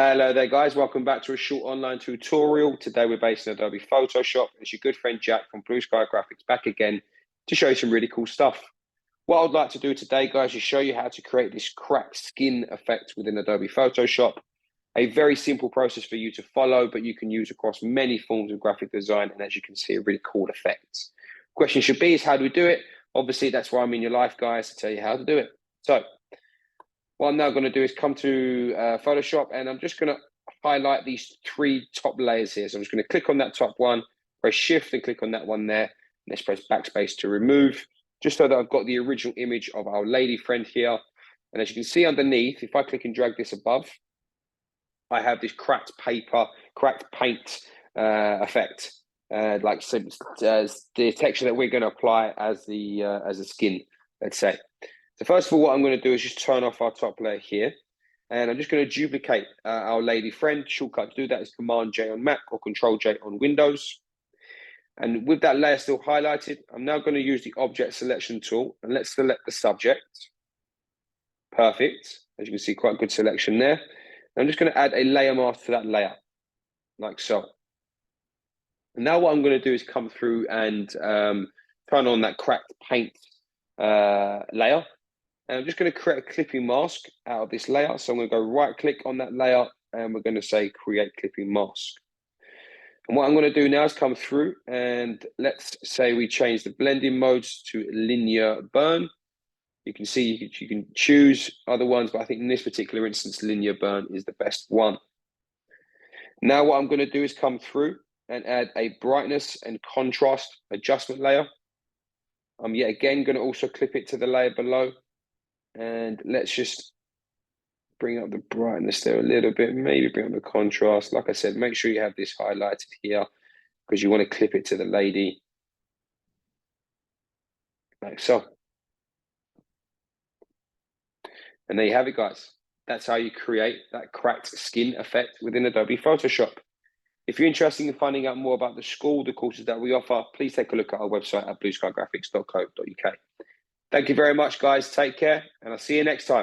Hello there guys, welcome back to a short online tutorial. Today we're based in Adobe Photoshop. It's your good friend Jack from Blue Sky Graphics back again to show you some really cool stuff. What I'd like to do today guys is show you how to create this cracked skin effect within Adobe Photoshop. A very simple process for you to follow, but you can use across many forms of graphic design, and as you can see, a really cool effect. Question should be is how do we do it? Obviously that's why I'm in your life guys, to tell you how to do it. So what I'm now going to do is come to Photoshop, and I'm just going to highlight these three top layers here. So I'm just going to click on that top one, press shift and click on that one there. Let's press backspace to remove, just so that I've got the original image of our lady friend here. And as you can see underneath, if I click and drag this above, I have this cracked paint effect, like the texture that we're going to apply as the skin, let's say. So first of all, what I'm going to do is just turn off our top layer here, and I'm just going to duplicate our lady friend. Shortcut to do that is Command J on Mac or Control J on Windows. And with that layer still highlighted, I'm now going to use the object selection tool, and let's select the subject. Perfect. As you can see, quite a good selection there. I'm just going to add a layer mask to that layer, like so. And now what I'm going to do is come through and turn on that cracked paint layer. And I'm just going to create a clipping mask out of this layer. So I'm going to go right click on that layer, and we're going to say create clipping mask. And what I'm going to do now is come through, and let's say we change the blending modes to linear burn. You can see you can choose other ones, but I think in this particular instance, linear burn is the best one. Now what I'm going to do is come through and add a brightness and contrast adjustment layer. I'm yet again going to also clip it to the layer below. And let's just bring up the brightness there a little bit, maybe bring up the contrast. Like I said, make sure you have this highlighted here because you want to clip it to the lady, like so. And there you have it, guys. That's how you create that cracked skin effect within Adobe Photoshop. If you're interested in finding out more about the school, the courses that we offer, please take a look at our website at blueskygraphics.co.uk. Thank you very much, guys. Take care, and I'll see you next time.